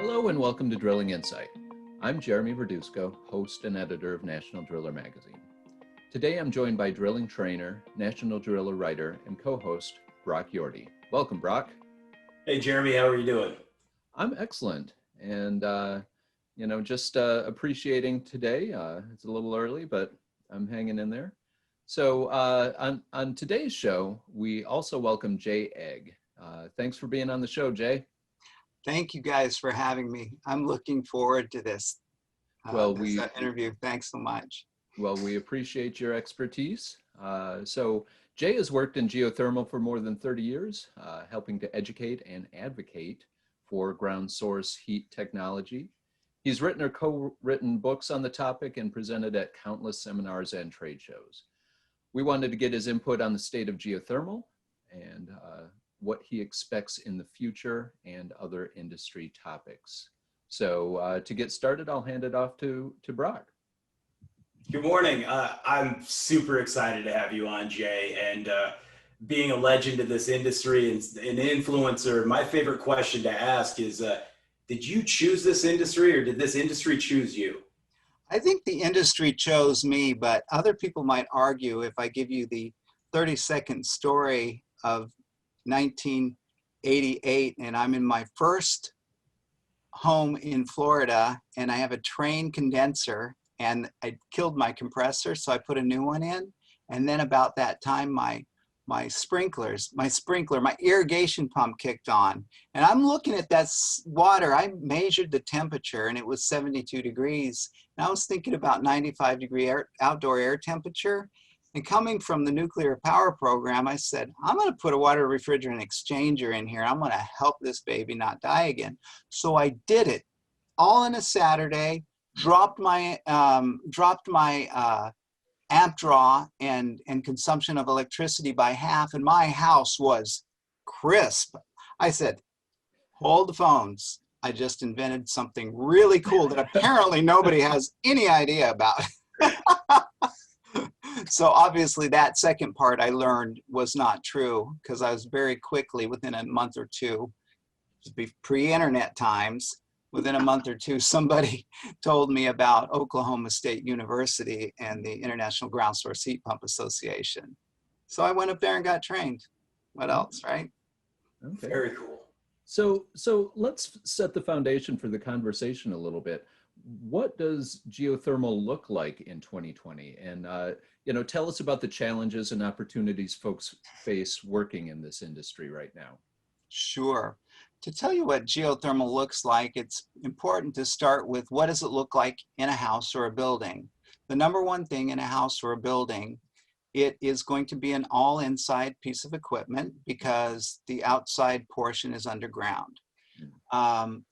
Hello and welcome to Drilling Insight. I'm Jeremy Verduzco, host and editor of National Driller magazine. Today I'm joined by drilling trainer, National Driller writer, and co-host Brock Yorty. Welcome, Brock. Hey, Jeremy, how are you doing? I'm excellent, and just appreciating today. It's a little early, but I'm hanging in there. So on today's show, we also welcome Jay Egg. Thanks for being on the show, Jay. Thank you guys for having me. I'm looking forward to this, interview. Thanks so much. Well, we appreciate your expertise. So Jay has worked in geothermal for more than 30 years, helping to educate and advocate for ground source heat technology. He's written or co-written books on the topic and presented at countless seminars and trade shows. We wanted to get his input on the state of geothermal and what he expects in the future and other industry topics. So to get started, I'll hand it off to Brock. Good morning. I'm super excited to have you on, Jay, and being a legend of this industry and an influencer, my favorite question to ask is, did you choose this industry or did this industry choose you? I think the industry chose me, but other people might argue if I give you the 30-second story of 1988 and I'm in my first home in Florida and I have a Train condenser and I killed my compressor, so I put a new one in. And then about that time, my irrigation pump kicked on. And I'm looking at that water. I measured the temperature and it was 72 degrees. And I was thinking about 95-degree outdoor air temperature. And coming from the nuclear power program, I said, I'm going to put a water refrigerant exchanger in here. I'm going to help this baby not die again. So I did it all in a Saturday, dropped my amp draw and consumption of electricity by half, and my house was crisp. I said, hold the phones. I just invented something really cool that apparently nobody has any idea about. So obviously that second part I learned was not true, because I was very quickly, within a month or two, pre-internet times, within a month or two, somebody told me about Oklahoma State University and the International Ground Source Heat Pump Association. So I went up there and got trained. What else, right? Okay. Very cool. So let's set the foundation for the conversation a little bit. What does geothermal look like in 2020? And tell us about the challenges and opportunities folks face working in this industry right now. Sure. To tell you what geothermal looks like, it's important to start with what does it look like in a house or a building. The number one thing in a house or a building, it is going to be an all inside piece of equipment because the outside portion is underground.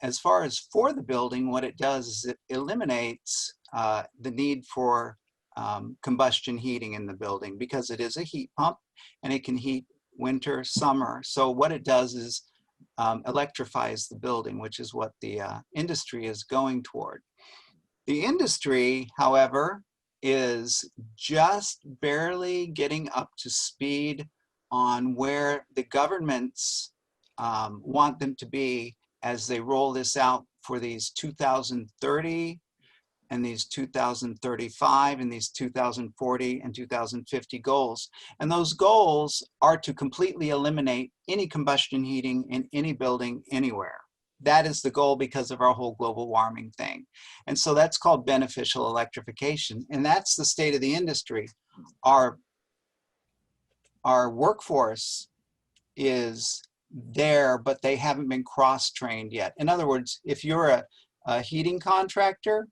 As far as for the building, what it does is it eliminates the need for combustion heating in the building, because it is a heat pump and it can heat winter, summer. So what it does is electrifies the building, which is what the industry is going toward. The industry, however, is just barely getting up to speed on where the governments want them to be as they roll this out for these 2030 and these 2035 and these 2040 and 2050 goals. And those goals are to completely eliminate any combustion heating in any building anywhere. That is the goal because of our whole global warming thing. And so that's called beneficial electrification. And that's the state of the industry. Our workforce is there, but they haven't been cross-trained yet. In other words, if you're a heating contractor,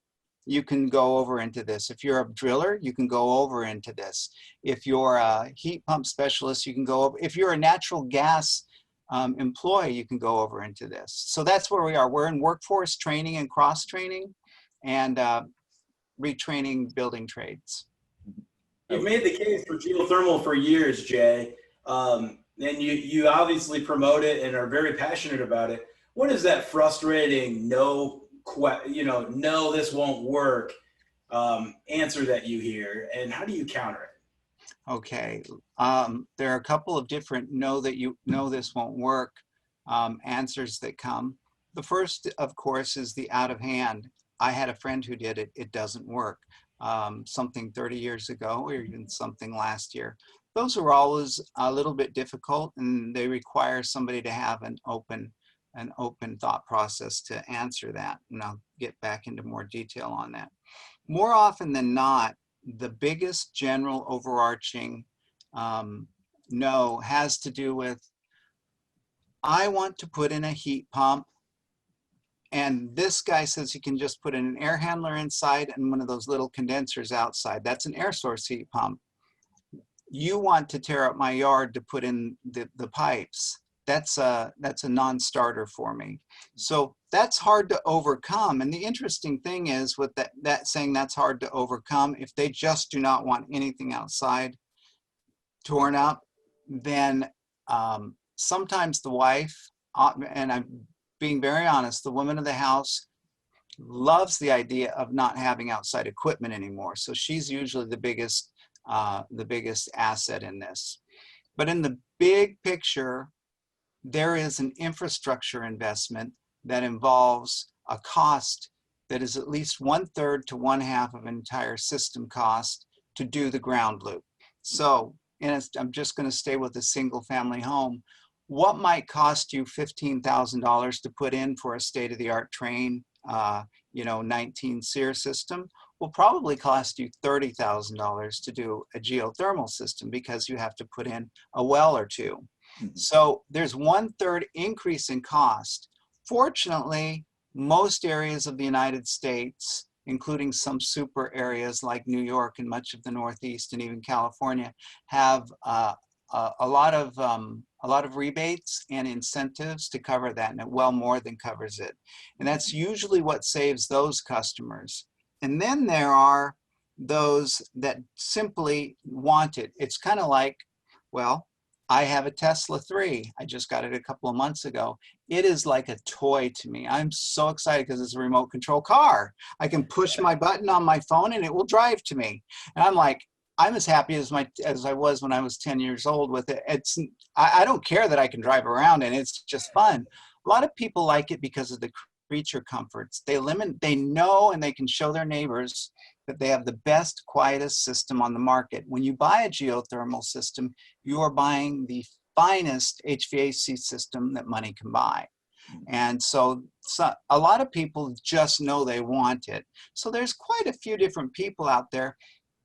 you can go over into this. If you're a driller, you can go over into this. If you're a heat pump specialist, you can go over. If you're a natural gas employee, you can go over into this. So that's where we are. We're in workforce training and cross-training and retraining building trades. You've made the case for geothermal for years, Jay, and you obviously promote it and are very passionate about it. What is that frustrating no, this won't work answer that you hear, and how do you counter it? Okay, there are a couple of different this won't work answers that come. The first, of course, is the out of hand. I had a friend who did it. It doesn't work. Something 30 years ago, or even something last year. Those are always a little bit difficult, and they require somebody to have an open thought process to answer that. And I'll get back into more detail on that. More often than not, the biggest general overarching no has to do with, I want to put in a heat pump, and this guy says you can just put in an air handler inside and one of those little condensers outside. That's an air source heat pump. You want to tear up my yard to put in the pipes. That's a non-starter for me. So that's hard to overcome. And the interesting thing is with that saying that's hard to overcome, if they just do not want anything outside torn up, then sometimes the wife, and I'm being very honest, the woman of the house loves the idea of not having outside equipment anymore. So she's usually the biggest asset in this. But in the big picture, there is an infrastructure investment that involves a cost that is at least 1/3 to 1/2 of an entire system cost to do the ground loop. So, and I'm just going to stay with a single family home. What might cost you $15,000 to put in for a state-of-the-art train, 19 SEER system will probably cost you $30,000 to do a geothermal system because you have to put in a well or two. So there's 1/3 increase in cost. Fortunately, most areas of the United States, including some super areas like New York and much of the Northeast and even California, have a lot of rebates and incentives to cover that, and it well more than covers it. And that's usually what saves those customers. And then there are those that simply want it. It's kind of like, well, I have a Tesla 3. I just got it a couple of months ago. It is like a toy to me. I'm so excited because it's a remote control car. I can push my button on my phone and it will drive to me. And I'm like, I'm as happy as I was when I was 10 years old with it. I don't care that I can drive around and it's just fun. A lot of people like it because of the creature comforts. They know and they can show their neighbors that they have the best, quietest system on the market. When you buy a geothermal system, you are buying the finest HVAC system that money can buy. And so a lot of people just know they want it. So there's quite a few different people out there.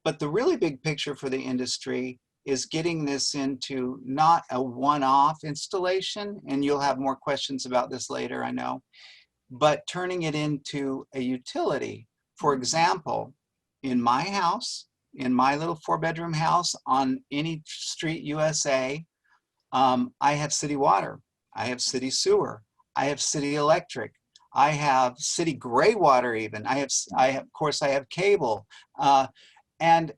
But the really big picture for the industry is getting this into not a one-off installation, and you'll have more questions about this later, I know, but turning it into a utility. For example, in my house, in my little 4-bedroom house on any street USA, I have city water, I have city sewer, I have city electric, I have city gray water even, I have cable. And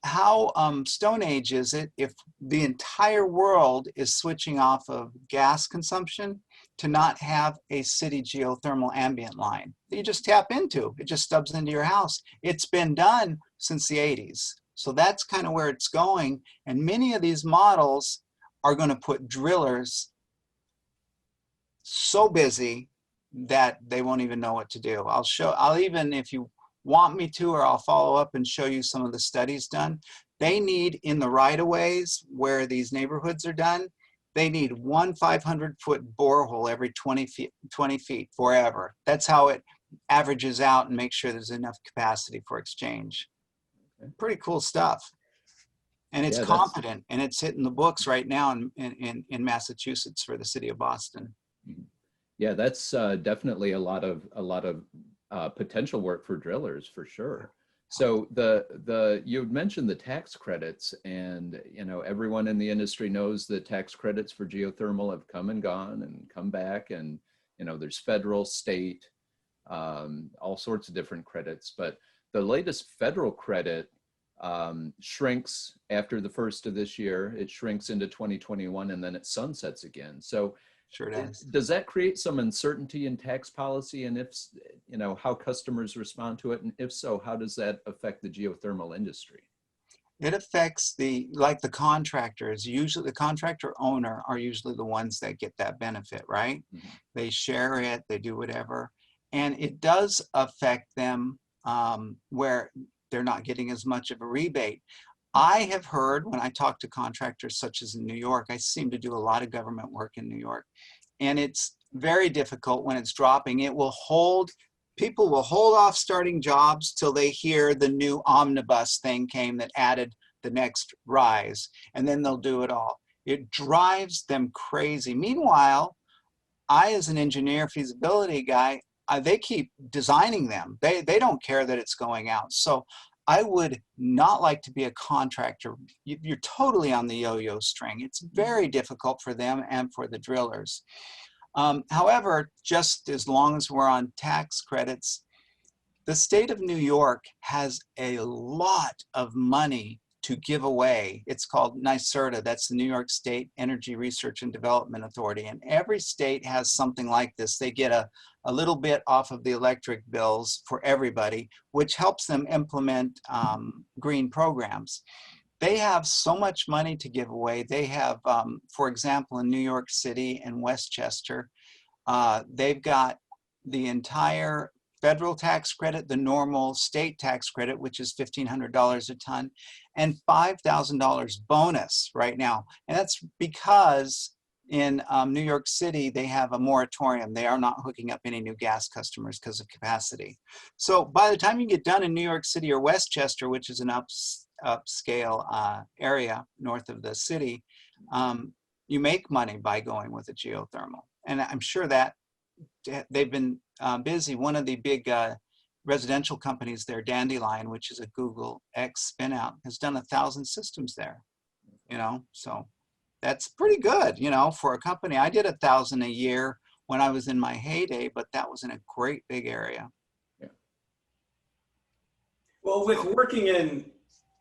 how Stone Age is it if the entire world is switching off of gas consumption to not have a city geothermal ambient line that you just tap into? It just stubs into your house. It's been done since the 80s. So that's kind of where it's going. And many of these models are going to put drillers so busy that they won't even know what to do. I'll even, if you want me to, or I'll follow up and show you some of the studies done. They need, in the right-of-ways where these neighborhoods are done, they need one 500-foot borehole every 20 feet forever. That's how it averages out and makes sure there's enough capacity for exchange. Okay. Pretty cool stuff. And it's competent, and it's hitting the books right now in Massachusetts for the city of Boston. Yeah, that's definitely a lot of potential work for drillers for sure. So you mentioned the tax credits, and everyone in the industry knows that tax credits for geothermal have come and gone and come back, and there's federal, state, all sorts of different credits. But the latest federal credit shrinks after the first of this year. It shrinks into 2021, and then it sunsets again. So sure does. Does that create some uncertainty in tax policy, and if how customers respond to it, and if so, how does that affect the geothermal industry? It affects like the contractors. Usually the contractor owner are usually the ones that get that benefit, right? Mhm. They share it, they do whatever. And it does affect them where they're not getting as much of a rebate. I have heard when I talk to contractors such as in New York, I seem to do a lot of government work in New York, and it's very difficult when it's dropping. People will hold off starting jobs till they hear the new omnibus thing came that added the next rise, and then they'll do it all. It drives them crazy. Meanwhile, I, as an engineer feasibility guy, they keep designing them. They don't care that it's going out. So I would not like to be a contractor. You're totally on the yo-yo string. It's very difficult for them and for the drillers. However, just as long as we're on tax credits, the state of New York has a lot of money to give away. It's called NYSERDA, that's the New York State Energy Research and Development Authority. And every state has something like this. They get a little bit off of the electric bills for everybody, which helps them implement green programs. They have so much money to give away. They have, for example, in New York City and Westchester, they've got the entire federal tax credit, the normal state tax credit, which is $1,500 a ton, and $5,000 bonus right now. And that's because in New York City, they have a moratorium. They are not hooking up any new gas customers because of capacity. So by the time you get done in New York City or Westchester, which is an upscale area north of the city, you make money by going with a geothermal. And I'm sure that they've been busy. One of the big residential companies there, Dandelion, which is a Google X spinout, has done 1,000 systems there, so that's pretty good, for a company. I did 1,000 a year when I was in my heyday, but that was in a great big area. Yeah. Well, with working in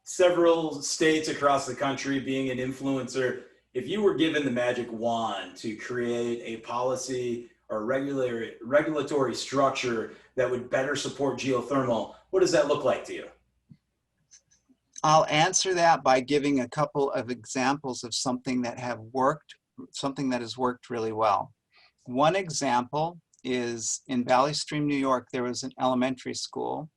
several states across the country, being an influencer, if you were given the magic wand to create a policy or regulatory structure that would better support geothermal, what does that look like to you? I'll answer that by giving a couple of examples of something that has worked really well. One example is in Valley Stream, New York. There was an elementary school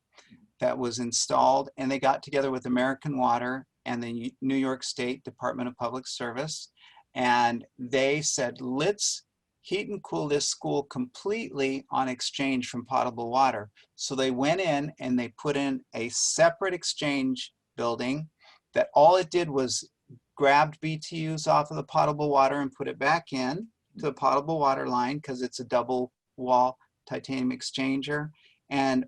that was installed, and they got together with American Water and the New York State Department of Public Service, and they said, let's heat and cool this school completely on exchange from potable water. So they went in and they put in a separate exchange building that all it did was grabbed BTUs off of the potable water and put it back in to the potable water line, because it's a double wall titanium exchanger,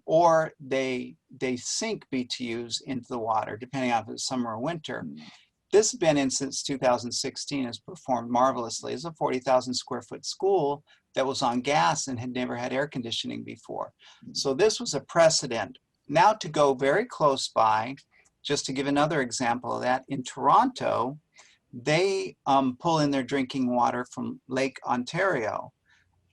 or they sink BTUs into the water depending on if it's summer or winter. This has been in since 2016, has performed marvelously. It's a 40,000 square foot school that was on gas and had never had air conditioning before. So this was a precedent. Now to go very close by, just to give another example of that, in Toronto, they pull in their drinking water from Lake Ontario.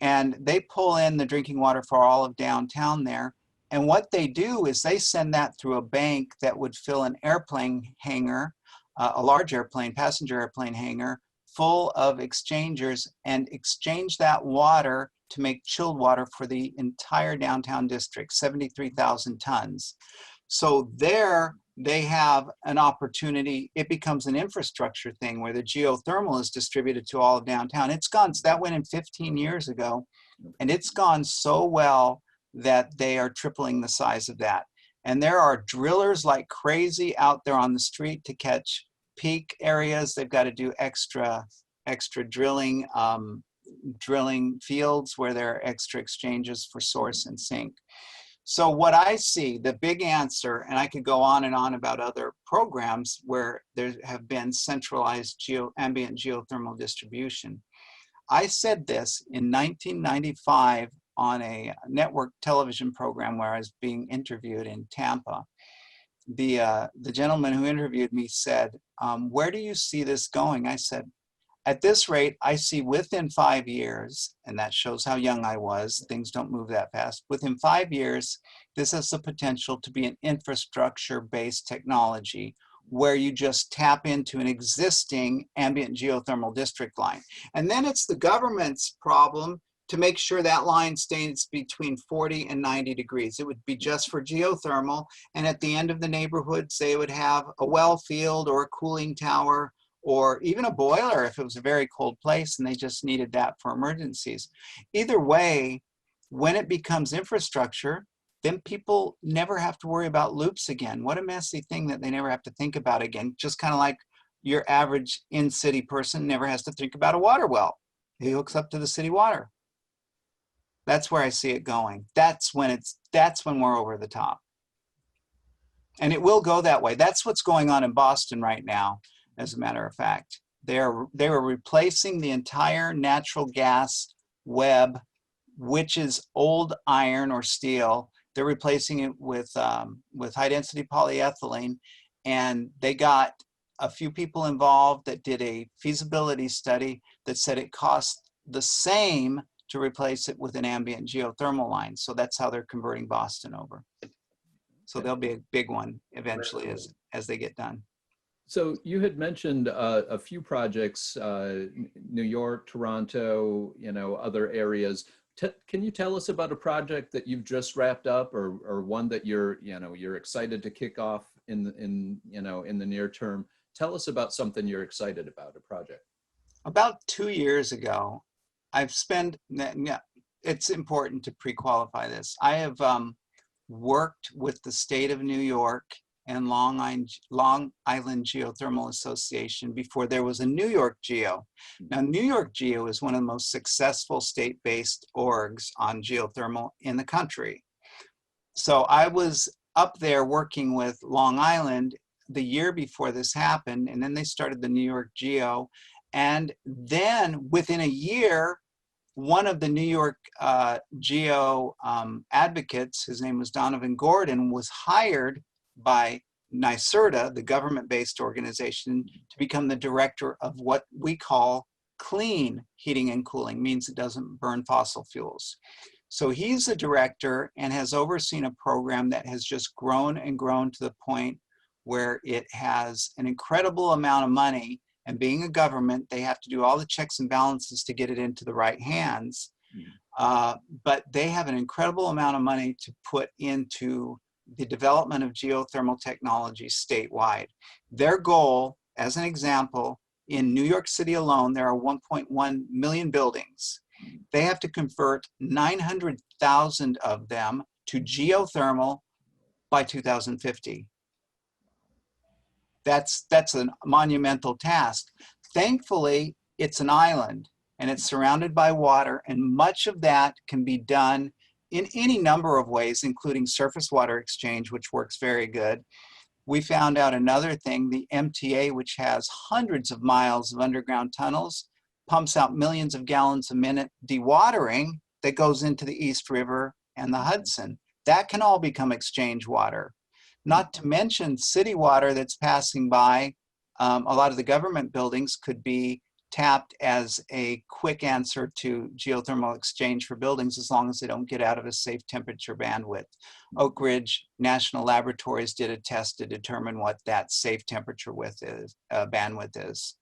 And they pull in the drinking water for all of downtown there. And what they do is they send that through a bank that would fill an airplane hangar, a large airplane, passenger airplane hangar, full of exchangers, and exchange that water to make chilled water for the entire downtown district, 73,000 tons. So there they have an opportunity. It becomes an infrastructure thing where the geothermal is distributed to all of downtown. That went in 15 years ago, and it's gone so well that they are tripling the size of that. And there are drillers like crazy out there on the street to catch peak areas. They've got to do extra drilling, drilling fields where there are extra exchanges for source and sink. So what I see, the big answer, and I could go on and on about other programs where there have been centralized ambient geothermal distribution. I said this in 1995 on a network television program where I was being interviewed in Tampa. The gentleman who interviewed me said, where do you see this going? I said, at this rate, I see within 5 years, and that shows how young I was, things don't move that fast. Within 5 years, this has the potential to be an infrastructure-based technology where you just tap into an existing ambient geothermal district line. And then it's the government's problem to make sure that line stays between 40 and 90 degrees. It would be just for geothermal, and at the end of the neighborhoods, they would have a well field or a cooling tower or even a boiler if it was a very cold place and they just needed that for emergencies. Either way, when it becomes infrastructure, then people never have to worry about loops again. What a messy thing that they never have to think about again. Just kind of like your average in-city person never has to think about a water well. He hooks up to the city water. That's where I see it going. That's when we're over the top. And it will go that way. That's what's going on in Boston right now, as a matter of fact. They were replacing the entire natural gas web, which is old iron or steel. They're replacing it with high density polyethylene, and they got a few people involved that did a feasibility study that said it cost the same to replace it with an ambient geothermal line. So that's how they're converting Boston over. So there'll be a big one eventually as they get done. So you had mentioned a few projects, New York, Toronto, other areas. Can you tell us about a project that you've just wrapped up, or one that you're excited to kick off in the near term? Tell us about something you're excited about, a project. About 2 years ago, it's important to pre-qualify this. I have worked with the State of New York and Long Island Geothermal Association before there was a New York Geo. Now, New York Geo is one of the most successful state-based orgs on geothermal in the country. So I was up there working with Long Island the year before this happened, and then they started the New York Geo. And then within a year, one of the New York Geo advocates, his name was Donovan Gordon, was hired by NYSERDA, the government-based organization, to become the director of what we call clean heating and cooling, means it doesn't burn fossil fuels. So he's the director and has overseen a program that has just grown and grown to the point where it has an incredible amount of money. And being a government, they have to do all the checks and balances to get it into the right hands. But they have an incredible amount of money to put into the development of geothermal technology statewide. Their goal, as an example, in New York City alone, there are 1.1 million buildings. They have to convert 900,000 of them to geothermal by 2050. That's a monumental task. Thankfully, it's an island and it's surrounded by water, and much of that can be done in any number of ways, including surface water exchange, which works very good. We found out another thing, the MTA, which has hundreds of miles of underground tunnels, pumps out millions of gallons a minute dewatering that goes into the East River and the Hudson. That can all become exchange water. Not to mention city water that's passing by. A lot of the government buildings could be tapped as a quick answer to geothermal exchange for buildings, as long as they don't get out of a safe temperature bandwidth. Oak Ridge National Laboratories did a test to determine what that safe temperature bandwidth is.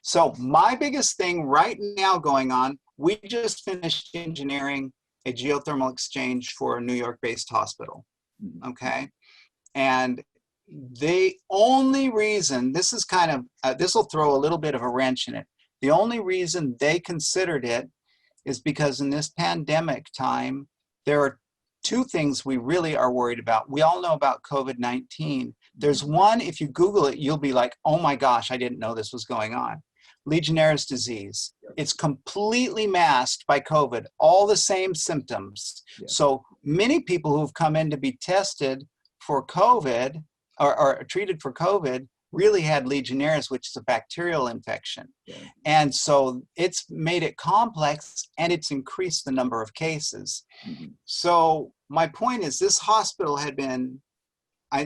So my biggest thing right now going on, we just finished engineering a geothermal exchange for a New York-based hospital, okay? And the only reason, this is kind of, this will throw a little bit of a wrench in it. The only reason they considered it is because in this pandemic time, there are two things we really are worried about. We all know about COVID-19. There's one, if you Google it, you'll be like, oh my gosh, I didn't know this was going on. Legionnaire's disease. It's completely masked by COVID, all the same symptoms. So many people who've come in to be tested for COVID or treated for COVID really had Legionnaire's, which is a bacterial infection. And so it's made it complex and it's increased the number of cases. So my point is, this hospital had been,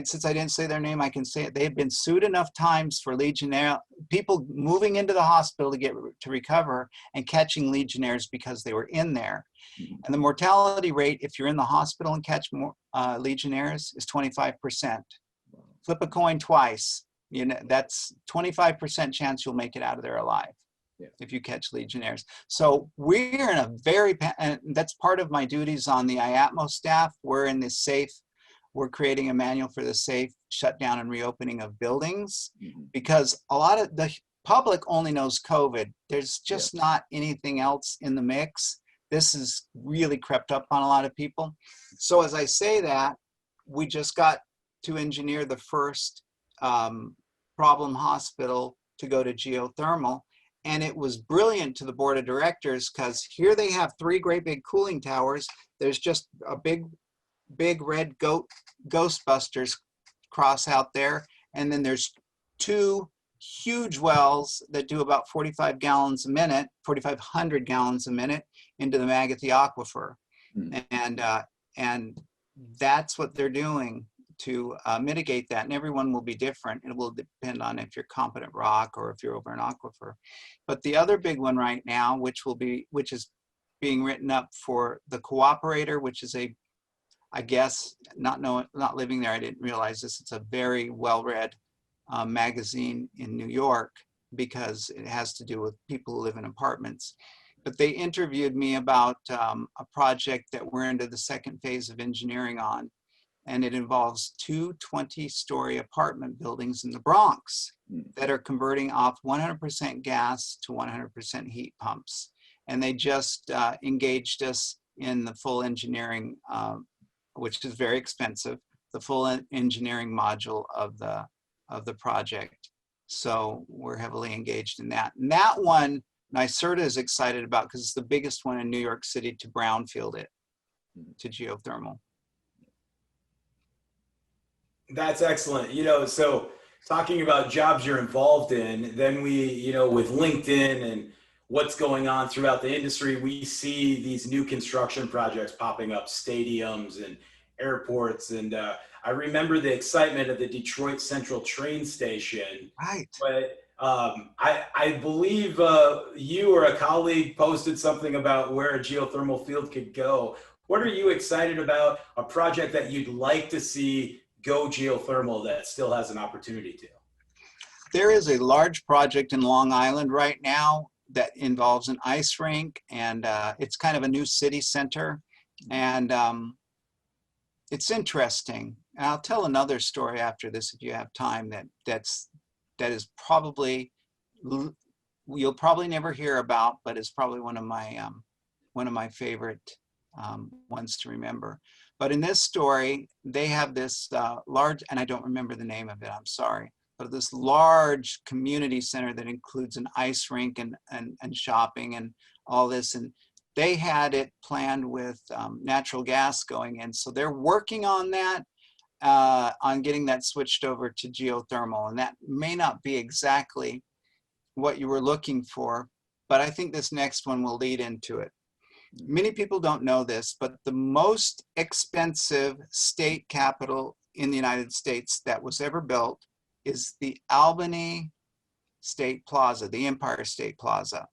since I didn't say their name, I can say it, they had been sued enough times for Legionnaire, people moving into the hospital to recover and catching Legionnaire's because they were in there. And the mortality rate, if you're in the hospital and catch more Legionnaire's, is 25%. Flip a coin twice. You know, that's 25% chance you'll make it out of there alive. Yeah. If you catch Legionnaires. So we're in a very, and that's part of my duties on the IATMO staff. We're in this safe, we're creating a manual for the safe shutdown and reopening of buildings, because a lot of the public only knows COVID. There's just not anything else in the mix. This has really crept up on a lot of people. So as I say that, we just got to engineer the first problem hospital to go to geothermal. And it was brilliant to the board of directors, because here they have 3 great big cooling towers. There's just a big red Ghostbusters cross out there. And then there's 2 huge wells that do about 45 gallons a minute, 4,500 gallons a minute into the Magathie Aquifer. And that's what they're doing to mitigate that. And everyone will be different. It will depend on if you're competent rock or if you're over an aquifer. But the other big one right now, which is being written up for the Cooperator, which is a, I guess, not living there, I didn't realize this. It's a very well-read magazine in New York, because it has to do with people who live in apartments. But they interviewed me about a project that we're into the second phase of engineering on. And it involves 2 20-story apartment buildings in the Bronx that are converting off 100% gas to 100% heat pumps. And they just engaged us in the full engineering, which is very expensive, the full engineering module of the project. So we're heavily engaged in that. And that one, NYSERDA is excited about, because it's the biggest one in New York City to brownfield it to geothermal. That's excellent. You know, so talking about jobs you're involved in, then we, you know, with LinkedIn and what's going on throughout the industry, we see these new construction projects popping up, stadiums and airports. And I remember the excitement of the Detroit Central train station. Right. But I believe you or a colleague posted something about where a geothermal field could go. What are you excited about? A project that you'd like to see go geothermal that still has an opportunity to? There is a large project in Long Island right now that involves an ice rink, and it's kind of a new city center. And it's interesting. And I'll tell another story after this if you have time, that is probably, you'll probably never hear about, but it's probably one of my favorite ones to remember. But in this story, they have this large, and I don't remember the name of it, I'm sorry, but this large community center that includes an ice rink and shopping and all this. And they had it planned with natural gas going in. So they're working on that, on getting that switched over to geothermal. And that may not be exactly what you were looking for, but I think this next one will lead into it. Many people don't know this, but the most expensive state capitol in the United States that was ever built is the Albany State Plaza, the Empire State Plaza.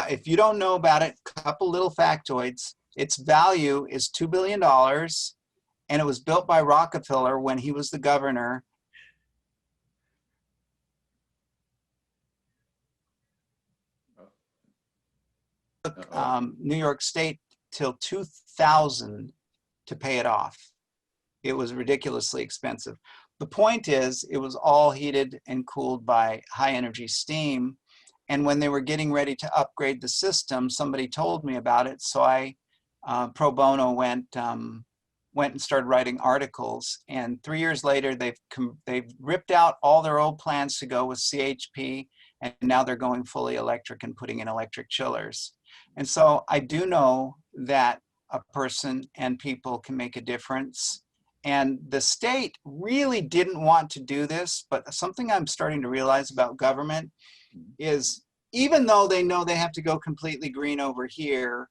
If you don't know about it, a couple little factoids. Its value is $2 billion, and it was built by Rockefeller when he was the governor. New York State till 2000 to pay it off. It was ridiculously expensive. The point is, it was all heated and cooled by high energy steam. And when they were getting ready to upgrade the system, somebody told me about it. So I, pro bono, went and started writing articles. And 3 years later, they've ripped out all their old plans to go with CHP. And now they're going fully electric and putting in electric chillers. And so I do know that a person and people can make a difference. And the state really didn't want to do this, but something I'm starting to realize about government is, even though they know they have to go completely green over here,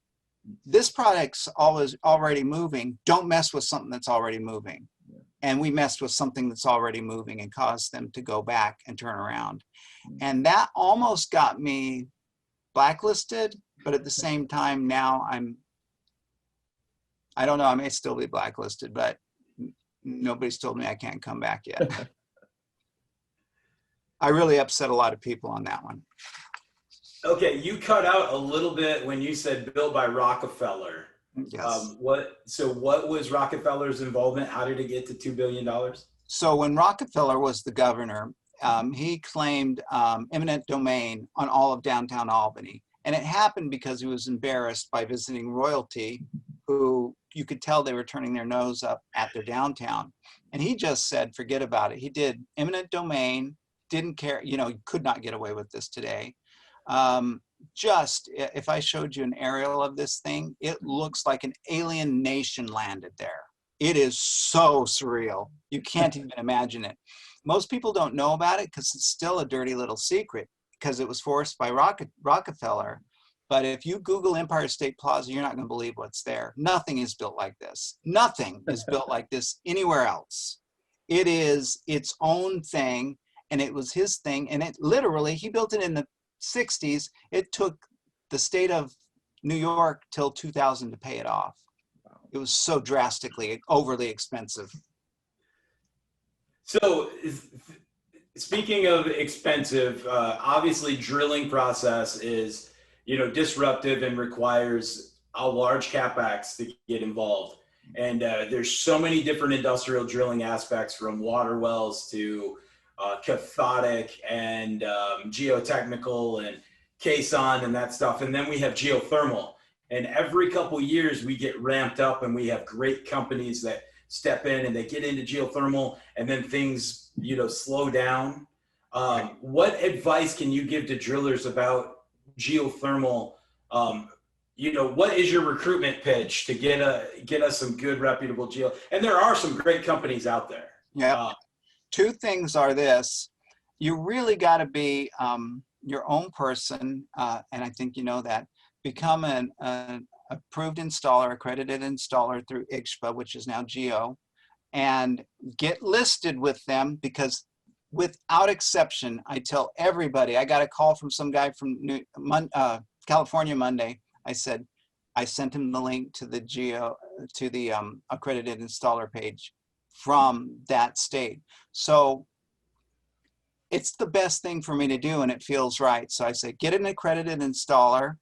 this product's already moving. Don't mess with something that's already moving. And we messed with something that's already moving and caused them to go back and turn around. And that almost got me blacklisted, but at the same time now I don't know, I may still be blacklisted, but nobody's told me I can't come back yet. I really upset a lot of people on that one. Okay, you cut out a little bit when you said built by Rockefeller. Yes. What was Rockefeller's involvement? How did it get to $2 billion? So when Rockefeller was the governor, he claimed eminent domain on all of downtown Albany. And it happened because he was embarrassed by visiting royalty, who you could tell they were turning their nose up at their downtown. And he just said, forget about it. He did eminent domain, didn't care, you could not get away with this today. Just if I showed you an aerial of this thing, it looks like an alien nation landed there. It is so surreal. You can't even imagine it. Most people don't know about it because it's still a dirty little secret because it was forced by Rockefeller. But if you Google Empire State Plaza, you're not going to believe what's there. Nothing is built like this. Nothing is built like this anywhere else. It is its own thing, and it was his thing. And it literally, he built it in the 60s. It took the state of New York till 2000 to pay it off. It was so drastically overly expensive. So speaking of expensive, obviously drilling process is, disruptive and requires a large capex to get involved. And there's so many different industrial drilling aspects, from water wells to cathodic and geotechnical and caisson and that stuff. And then we have geothermal. And every couple of years we get ramped up, and we have great companies that step in and they get into geothermal, and then things, slow down. What advice can you give to drillers about geothermal? What is your recruitment pitch to get us some good, reputable geo? And there are some great companies out there. Yeah. Two things are this: you really got to be your own person, and I think you know that. Become an approved installer, accredited installer through IGSHPA, which is now Geo, and get listed with them, because without exception, I tell everybody, I got a call from some guy from California Monday. I sent him the link to the accredited installer page from that state. So it's the best thing for me to do, and it feels right. So I say, get an accredited installer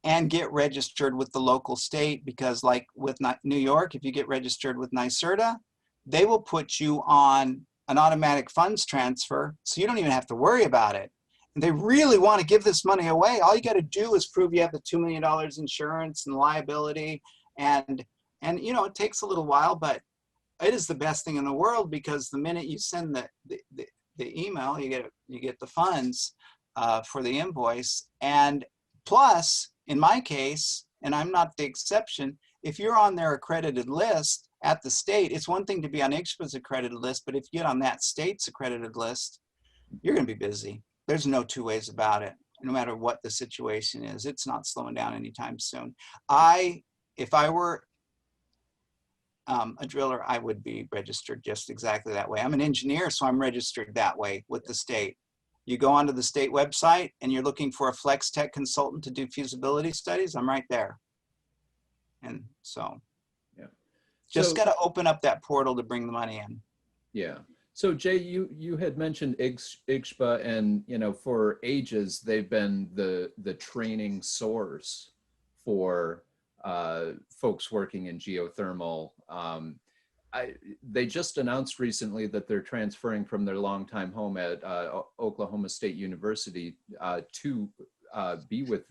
and get registered with the local state, because like with New York, if you get registered with NYSERDA, they will put you on an automatic funds transfer, so you don't even have to worry about it. And they really want to give this money away. All you got to do is prove you have the $2 million insurance and liability, and it takes a little while, but it is the best thing in the world, because the minute you send the email, you get the funds for the invoice. And plus, in my case, and I'm not the exception, if you're on their accredited list at the state, it's one thing to be on IGSHPA's accredited list, but if you get on that state's accredited list, you're going to be busy. There's no two ways about it. No matter what the situation is, it's not slowing down anytime soon. If I were a driller, I would be registered just exactly that way. I'm an engineer, so I'm registered that way with the state. You go onto the state website and you're looking for a flex tech consultant to do feasibility studies, I'm right there. And so, yeah, just got to open up that portal to bring the money in. Yeah. So Jay, you had mentioned IGSHPA, and for ages they've been the training source for folks working in geothermal. They just announced recently that they're transferring from their longtime home at Oklahoma State University to be with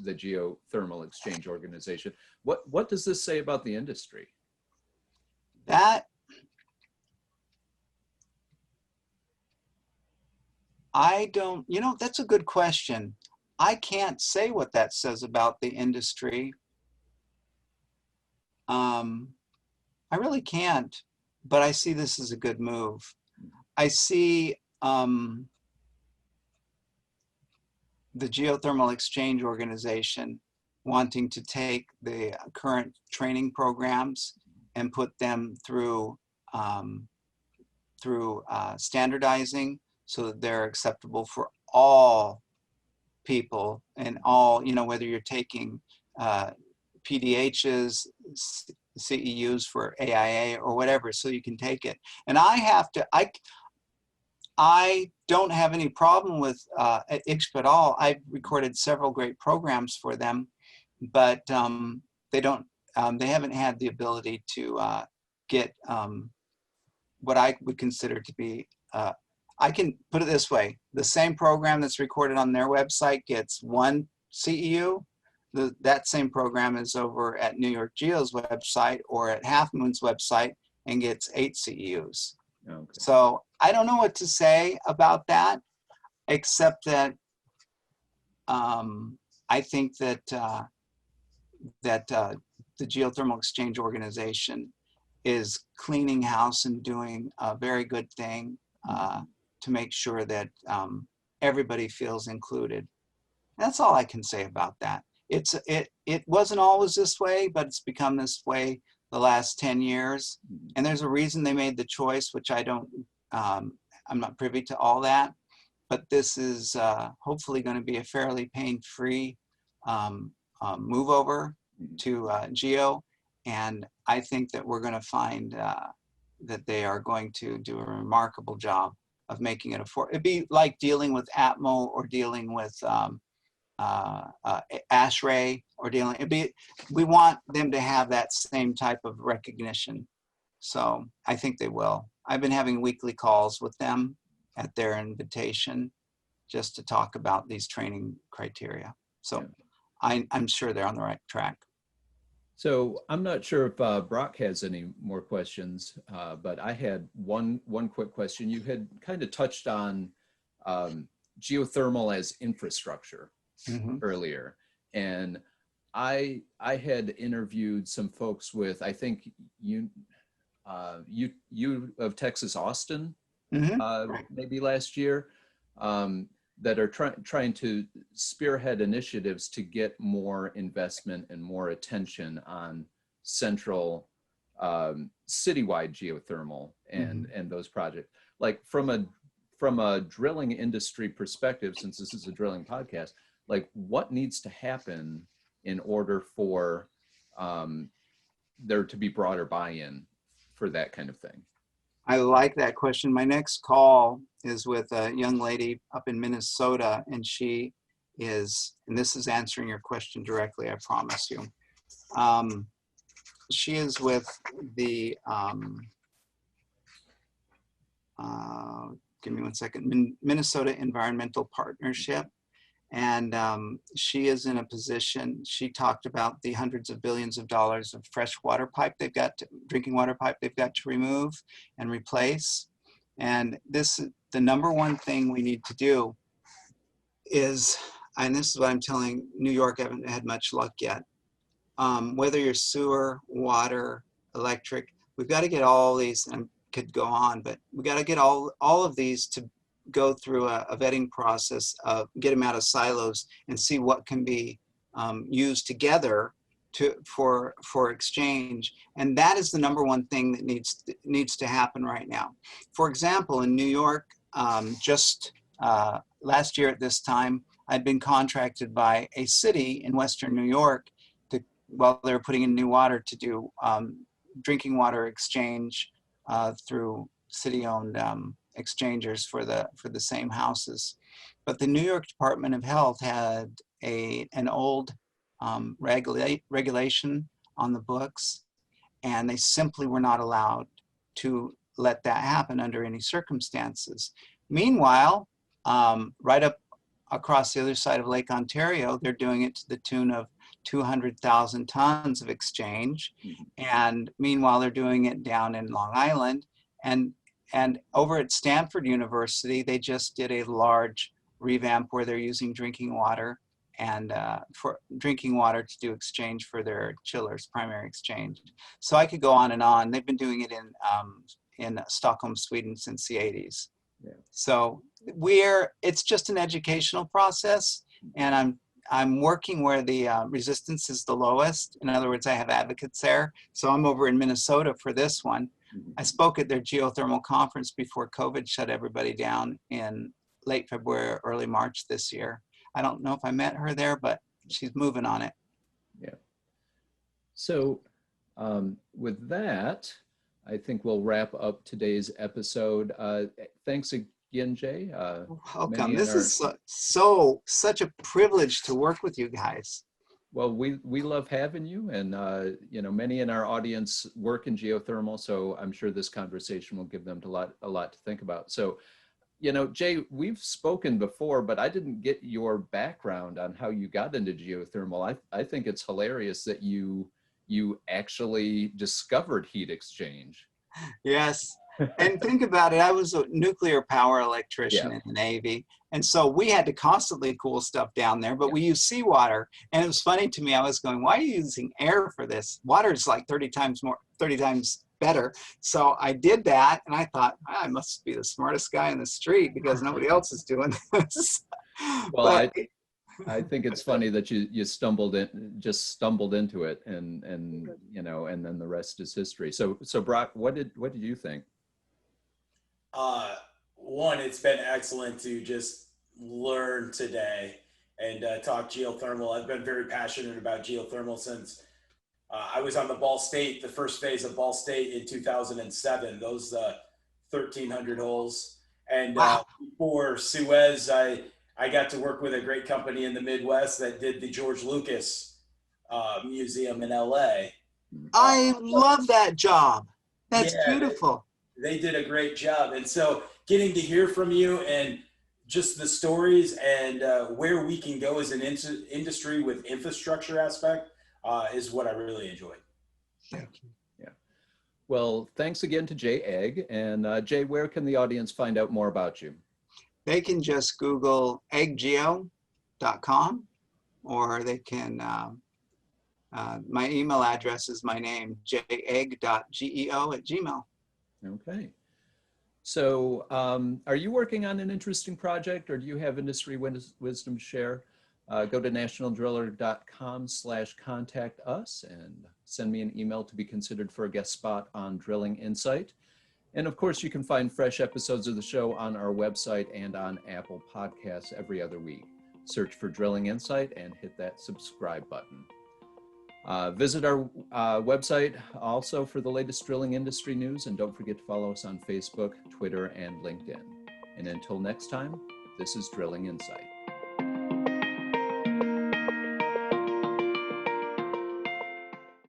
the Geothermal Exchange Organization. What does this say about the industry? That I don't, that's a good question. I can't say what that says about the industry. I really can't, but I see this as a good move. I see the Geothermal Exchange Organization wanting to take the current training programs and put them through standardizing, so that they're acceptable for all people and all, whether you're taking PDHs, CEUs for AIA or whatever, so you can take it. And I I don't have any problem with ICSP at all. I've recorded several great programs for them, but they don't. They haven't had the ability to get what I would consider to be. I can put it this way: the same program that's recorded on their website gets 1 CEU. That same program is over at New York Geo's website or at Half Moon's website and gets 8 CEUs. Okay. So I don't know what to say about that, except that I think that the Geothermal Exchange Organization is cleaning house and doing a very good thing to make sure that everybody feels included. That's all I can say about that. It wasn't always this way, but it's become this way the last 10 years. And there's a reason they made the choice, which I don't, I'm not privy to all that, but this is hopefully going to be a fairly pain-free move over to Geo. And I think that we're going to find that they are going to do a remarkable job of making it affordable. It'd be like dealing with Atmo or dealing with ASHRAE or dealing, we want them to have that same type of recognition. So I think they will. I've been having weekly calls with them at their invitation just to talk about these training criteria. So I'm sure they're on the right track. So I'm not sure if Brock has any more questions, but I had one quick question. You had kind of touched on geothermal as infrastructure earlier, and I had interviewed some folks with, I think you of Texas Austin, maybe last year, that are trying to spearhead initiatives to get more investment and more attention on central citywide geothermal and those projects. Like from a drilling industry perspective, since this is a drilling podcast, like what needs to happen in order for there to be broader buy-in for that kind of thing? I like that question. My next call is with a young lady up in Minnesota, and she is, and this is answering your question directly, I promise you. She is with the, give me one second, Minnesota Environmental Partnership. And she is in a position, she talked about the hundreds of billions of dollars of fresh water pipe they've got, drinking water pipe they've got to remove and replace. And this, the number one thing we need to do is, and this is what I'm telling New York, I haven't had much luck yet. Whether you're sewer, water, electric, we've got to get all these, and I could go on, but we got to get all of these to go through a vetting process, get them out of silos and see what can be used together for exchange. And that is the number one thing that needs to happen right now. For example, in New York, just last year at this time, I'd been contracted by a city in Western New York to, while they were putting in new water, to do drinking water exchange through city-owned exchangers for the same houses. But the New York Department of Health had an old regulation on the books, and they simply were not allowed to let that happen under any circumstances. Meanwhile, right up across the other side of Lake Ontario, they're doing it to the tune of 200,000 tons of exchange. And meanwhile, they're doing it down in Long Island. And over at Stanford University, they just did a large revamp where they're using drinking water and for drinking water to do exchange for their chillers, primary exchange. So I could go on and on. They've been doing it in Stockholm, Sweden since the 80s. Yeah. So it's just an educational process, and I'm working where the resistance is the lowest. In other words, I have advocates there. So I'm over in Minnesota for this one. I spoke at their geothermal conference before COVID shut everybody down in late February, early March this year. I don't know if I met her there, but she's moving on it. Yeah. So with that, I think we'll wrap up today's episode. Thanks again, Jay. Welcome. Many in This our, is such a privilege to work with you guys. well, we love having you, and you know, many in our audience work in geothermal, so I'm sure this conversation will give them a lot to think about. So, you know, Jay, we've spoken before, but I didn't get your background on how you got into geothermal. I think it's hilarious that you actually discovered heat exchange. Yes. And think about it, I was a nuclear power electrician Yeah. in the Navy. And so we had to constantly cool stuff down there, but Yeah. we used seawater. And it was funny to me, I was going, why are you using air for this? Water is like 30 times better. So I did that and I thought, I must be the smartest guy in the street because nobody else is doing this. Well, But I think it's funny that you just stumbled into it, and you know, and then the rest is history. So Brock, what did you think? One, it's been excellent to just learn today and talk geothermal. I've been very passionate about geothermal since I was on the first phase of Ball State in 2007, those 1,300 holes. And wow, before Suez, I got to work with a great company in the Midwest that did the George Lucas Museum in LA. I love that job. That's Yeah, beautiful. they did a great job. And so getting to hear from you and just the stories and where we can go as an industry with infrastructure aspect is what I really enjoyed. Thank you. Yeah. Well, thanks again to Jay Egg. And Jay, where can the audience find out more about you? They can just Google egggeo.com or they can, my email address is my name, jegg.geo@gmail. Okay. So are you working on an interesting project, or do you have industry wisdom to share? Go to nationaldriller.com/contact us and send me an email to be considered for a guest spot on Drilling Insight. And of course, you can find fresh episodes of the show on our website and on Apple Podcasts every other week. Search for Drilling Insight and hit that subscribe button. Visit our website also for the latest drilling industry news, and don't forget to follow us on Facebook, Twitter, and LinkedIn. And until next time, this is Drilling Insight.